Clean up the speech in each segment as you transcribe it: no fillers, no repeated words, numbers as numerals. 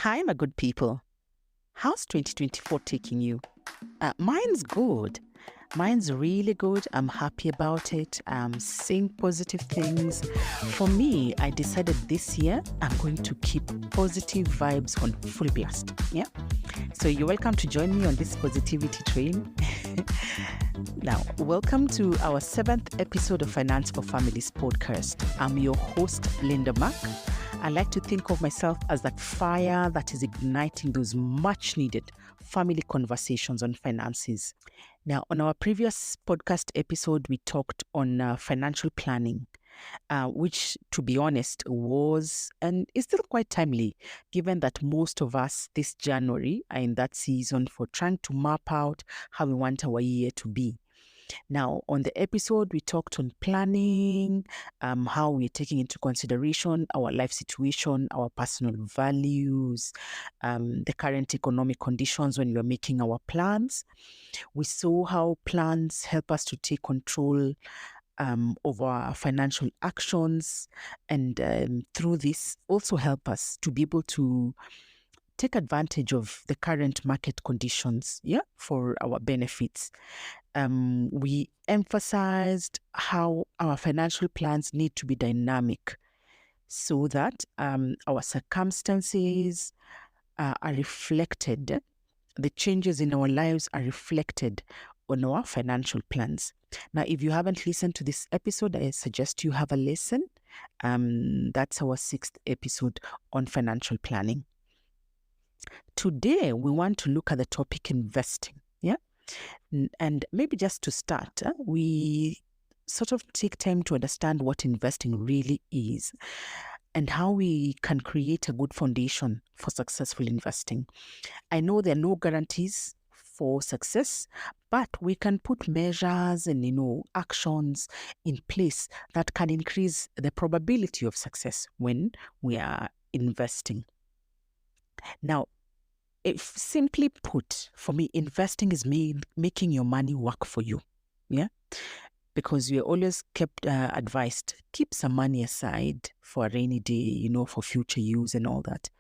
Hi, my good people. How's 2024 taking you? Mine's good. Mine's really good. I'm happy about it. I'm seeing positive things. For me, I decided this year I'm going to keep positive vibes on full blast. Yeah. So you're welcome to join me on this positivity train. Now, welcome to our 7th episode of Finance for Families podcast. I'm your host, Linda Mack. I like to think of myself as that fire that is igniting those much needed family conversations on finances. Now, on our previous podcast episode, we talked on financial planning, which, to be honest, was and is still quite timely, given that most of us this January are in that season for trying to map out how we want our year to be. Now, on the episode, we talked on planning, how we're taking into consideration our life situation, our personal values, the current economic conditions when we're making our plans. We saw how plans help us to take control of our financial actions, and through this also help us to be able to take advantage of the current market conditions, for our benefits. We emphasized how our financial plans need to be dynamic so that our circumstances are reflected, the changes in our lives are reflected on our financial plans. Now, if you haven't listened to this episode, I suggest you have a listen. That's our 6th episode on financial planning. Today, we want to look at the topic investing. And maybe just to start, we sort of take time to understand what investing really is and how we can create a good foundation for successful investing. I know there are no guarantees for success, but we can put measures and, actions in place that can increase the probability of success when we are investing. Now, if simply put, for me, investing is making your money work for you. Because we are always kept advised, keep some money aside for a rainy day, for future use and all that.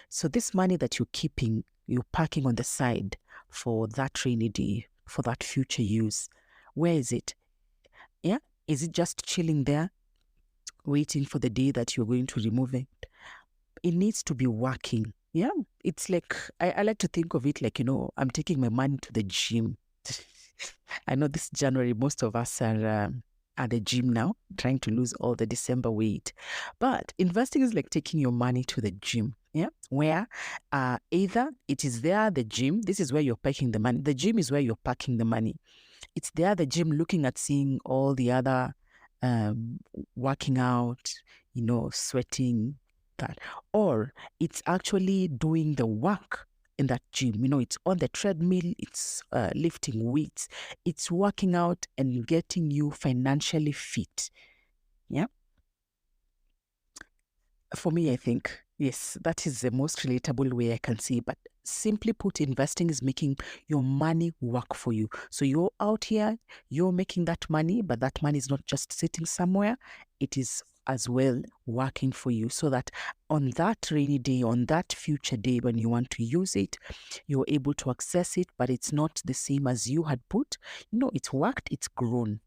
So this money that you're keeping, you're parking on the side for that rainy day, for that future use. Where is it? Is it just chilling there, waiting for the day that you're going to remove it? It needs to be working. It's like, I like to think of it like, I'm taking my money to the gym. I know this January, most of us are at the gym now, trying to lose all the December weight. But investing is like taking your money to the gym, where either it is there, the gym, this is where you're parking the money. The gym is where you're parking the money. It's there, the gym, looking at seeing all the other working out, sweating, that, or it's actually doing the work in that gym. It's on the treadmill, it's lifting weights, it's working out and getting you financially fit. For me, I think, yes, that is the most relatable way I can see. But simply put, investing is making your money work for you. So you're out here, you're making that money, but that money is not just sitting somewhere. It is as well working for you, so that on that rainy day, on that future day when you want to use it, you're able to access it, but it's not the same as you had put. It's worked, it's grown.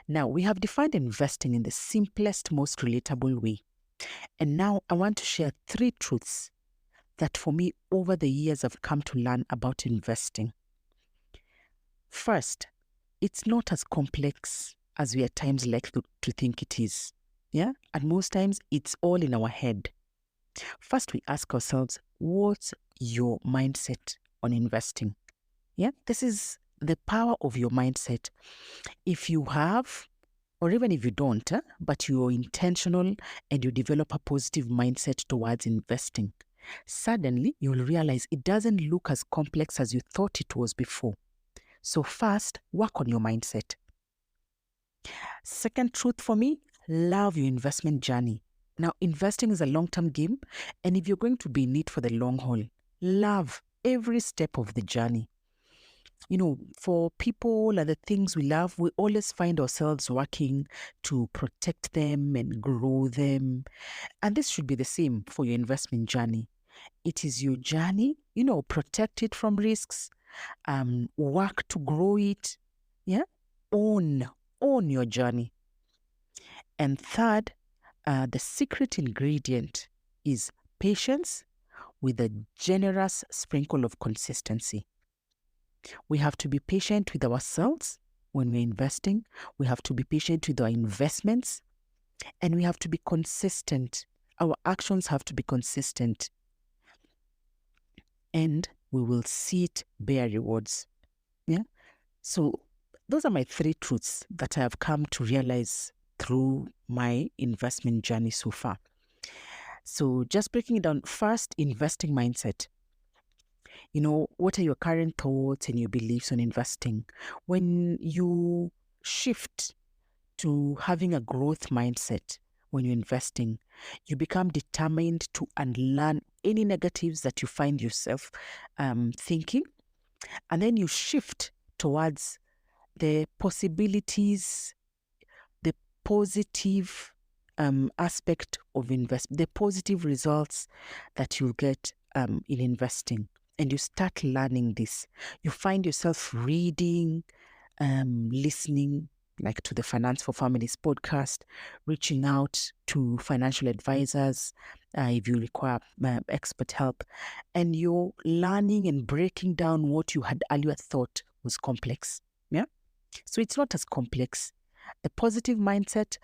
Now, we have defined investing in the simplest, most relatable way. And now I want to share 3 truths that for me over the years I've come to learn about investing. First, it's not as complex as we at times like to think it is. And most times it's all in our head. First, we ask ourselves, what's your mindset on investing? This is the power of your mindset. If you have, or even if you don't, but you're intentional and you develop a positive mindset towards investing, suddenly you'll realize it doesn't look as complex as you thought it was before. So first, work on your mindset. Second truth for me, love your investment journey. Now, investing is a long-term game, and if you're going to be in it for the long haul, love every step of the journey. For people and the things we love, we always find ourselves working to protect them and grow them. And this should be the same for your investment journey. It is your journey, protect it from risks, work to grow it. Yeah. Own your journey. And third, the secret ingredient is patience with a generous sprinkle of consistency. We have to be patient with ourselves when we're investing. We have to be patient with our investments, and we have to be consistent. Our actions have to be consistent, and we will see it bear rewards. Yeah. So those are my 3 truths that I have come to realize through my investment journey so far. So just breaking it down, first, investing mindset. What are your current thoughts and your beliefs on investing? When you shift to having a growth mindset when you're investing, you become determined to unlearn any negatives that you find yourself thinking. And then you shift towards the possibilities, the positive aspect of investment, the positive results that you'll get in investing. And you start learning this. You find yourself reading, listening, like to the Finance for Families podcast, reaching out to financial advisors if you require expert help. And you're learning and breaking down what you had earlier thought was complex. Yeah. So it's not as complex. The positive mindset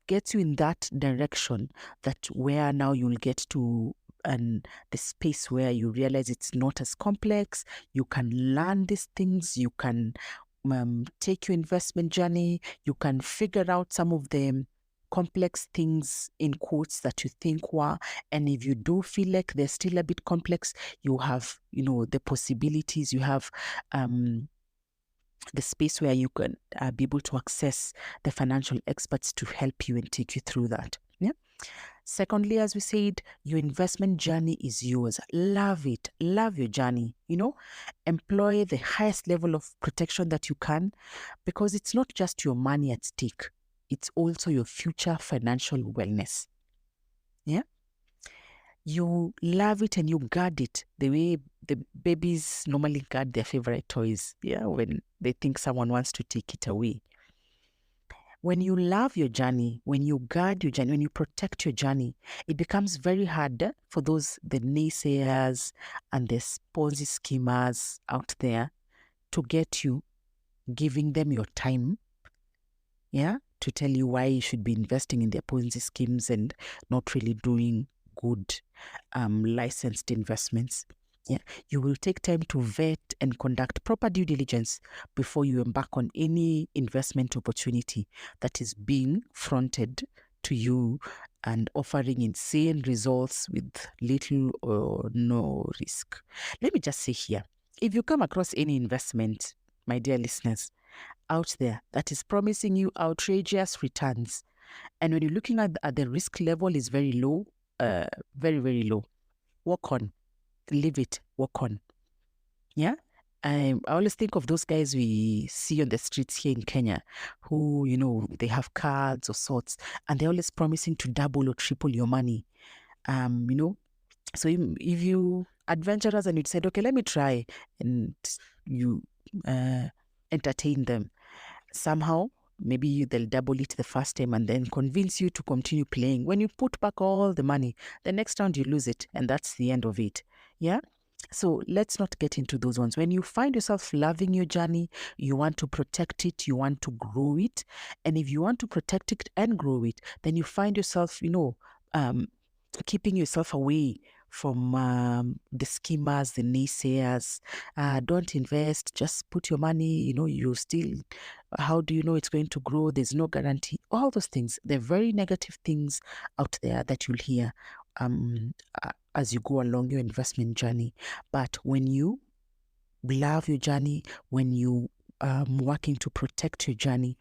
gets you in that direction, that where now you'll get to the space where you realize it's not as complex. You can learn these things. You can take your investment journey. You can figure out some of the complex things in quotes that you think were. And if you do feel like they're still a bit complex, you have, the possibilities. You have the space where you can be able to access the financial experts to help you and take you through that. Yeah. Secondly, as we said, your investment journey is yours. Love it. Love your journey. Employ the highest level of protection that you can, because it's not just your money at stake. It's also your future financial wellness. Yeah. You love it and you guard it the way the babies normally guard their favorite toys. Yeah. When they think someone wants to take it away. When you love your journey, when you guard your journey, when you protect your journey, it becomes very hard for the naysayers and the Ponzi schemers out there to get you, giving them your time, yeah, to tell you why you should be investing in their Ponzi schemes and not really doing good licensed investments. Yeah, you will take time to vet and conduct proper due diligence before you embark on any investment opportunity that is being fronted to you and offering insane results with little or no risk. Let me just say here, if you come across any investment, my dear listeners, out there that is promising you outrageous returns, and when you're looking at the risk level is very low, very, very low, walk on. Leave it, walk on. Yeah. I always think of those guys we see on the streets here in Kenya who, they have cards or sorts, and they're always promising to double or triple your money. So if you adventurers and you decide, okay, let me try, and you entertain them, somehow maybe they'll double it the first time and then convince you to continue playing. When you put back all the money, the next round you lose it, and that's the end of it. Yeah. So let's not get into those ones. When you find yourself loving your journey, you want to protect it, you want to grow it. And if you want to protect it and grow it, then you find yourself, keeping yourself away from the schemers, the naysayers. Don't invest, just put your money, you still, how do you know it's going to grow? There's no guarantee. All those things, they're very negative things out there that you'll hear as you go along your investment journey. But when you love your journey, when you working to protect your journey,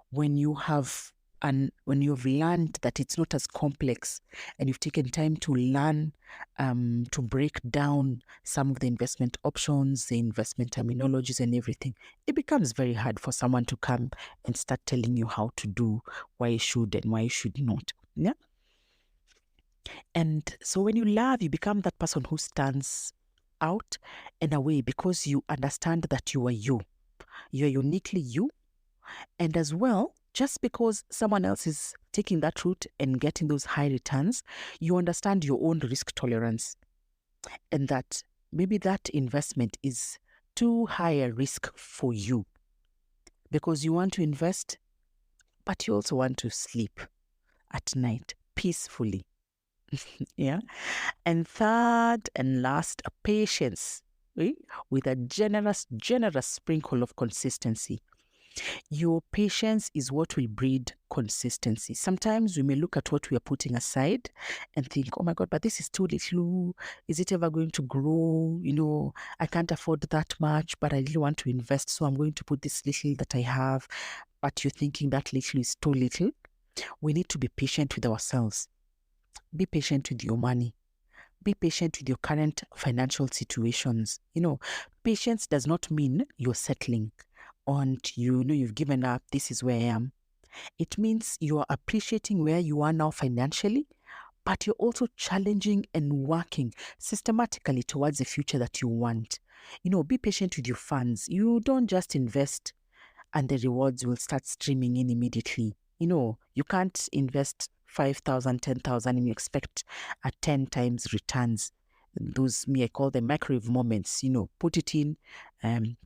when you have when you've learned that it's not as complex, and you've taken time to learn to break down some of the investment options, the investment terminologies and everything, it becomes very hard for someone to come and start telling you how to do, why you should and why you should not. Yeah. And so when you love, you become that person who stands out and away because you understand that you are you. You're uniquely you. And as well, just because someone else is taking that route and getting those high returns, you understand your own risk tolerance and that maybe that investment is too high a risk for you because you want to invest, but you also want to sleep at night peacefully. Yeah. And third and last, patience, with a generous sprinkle of consistency. Your patience is what will breed consistency. Sometimes we may look at what we are putting aside and think, oh my God, but this is too little. Is it ever going to grow? I can't afford that much, but I really want to invest. So I'm going to put this little that I have. But you're thinking that little is too little. We need to be patient with ourselves. Be patient with your money. Be patient with your current financial situations. Patience does not mean you're settling and you've given up. This is where I am. It means you are appreciating where you are now financially, but you're also challenging and working systematically towards the future that you want. Be patient with your funds. You don't just invest and the rewards will start streaming in immediately. You can't invest 5,000, 10,000 and you expect a 10 times returns. Those, I call them microwave moments. Put it in,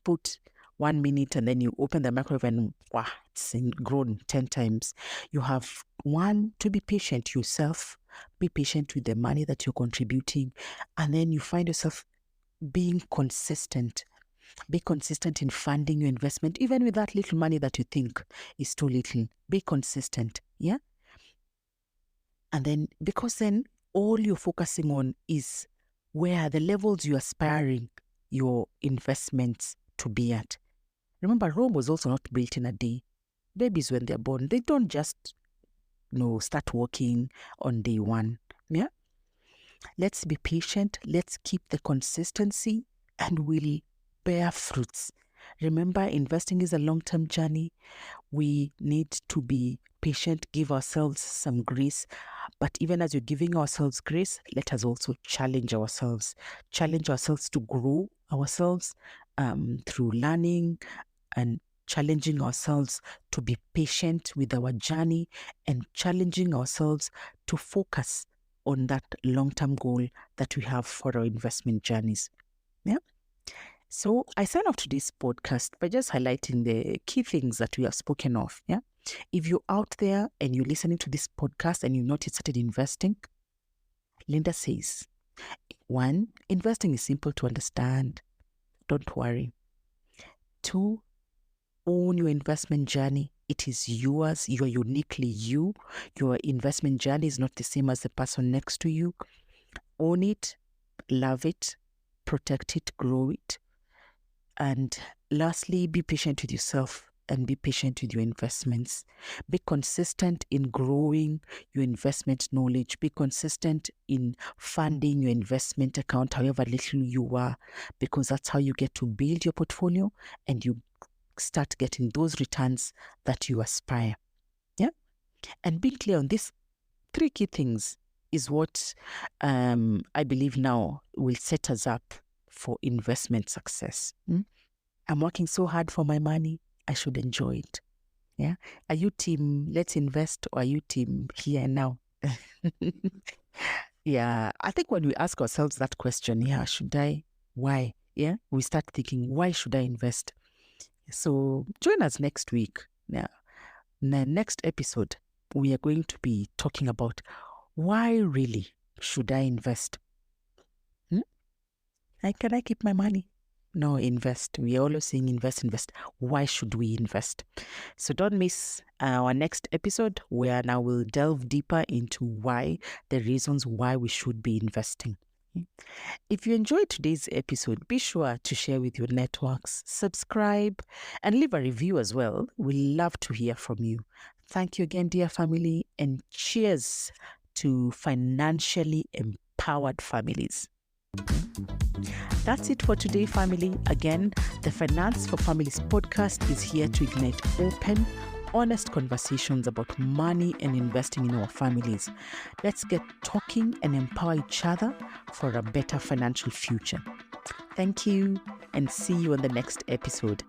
put 1 minute and then you open the microwave and wow, it's grown 10 times. You have to be patient yourself, be patient with the money that you're contributing, and then you find yourself being consistent. Be consistent in funding your investment, even with that little money that you think is too little. Be consistent, yeah? And then, because then all you're focusing on is where the levels you're aspiring your investments to be at. Remember, Rome was also not built in a day. Babies, when they're born, they don't just start walking on day one. Yeah? Let's be patient. Let's keep the consistency and we'll bear fruits. Remember, investing is a long-term journey. We need to be patient, give ourselves some grace. But even as you're giving ourselves grace, let us also challenge ourselves to grow ourselves through learning and challenging ourselves to be patient with our journey and challenging ourselves to focus on that long-term goal that we have for our investment journeys. Yeah. So I sign off today's podcast by just highlighting the key things that we have spoken of. Yeah. If you're out there and you're listening to this podcast and you've not yet started investing, Linda says, 1, investing is simple to understand. Don't worry. 2, own your investment journey. It is yours. You are uniquely you. Your investment journey is not the same as the person next to you. Own it, love it, protect it, grow it. And lastly, be patient with yourself and be patient with your investments. Be consistent in growing your investment knowledge. Be consistent in funding your investment account, however little you are, because that's how you get to build your portfolio and you start getting those returns that you aspire. Yeah. And being clear on these 3 key things is what I believe now will set us up for investment success. I'm working so hard for my money. I should enjoy it. Yeah. Are you team let's invest or are you team here and now? Yeah. I think when we ask ourselves that question, should I? Why? Yeah. We start thinking, why should I invest? So join us next week. Now, in the next episode, we are going to be talking about why really should I invest? Can I keep my money? No, invest. We are always saying invest. Why should we invest? So don't miss our next episode where now we'll delve deeper into the reasons why we should be investing. If you enjoyed today's episode, be sure to share with your networks, subscribe, and leave a review as well. We love to hear from you. Thank you again, dear family, and cheers to financially empowered families. That's it for today, family. Again, the Finance for Families podcast is here to ignite open, honest conversations about money and investing in our families. Let's get talking and empower each other for a better financial future. Thank you, and see you on the next episode.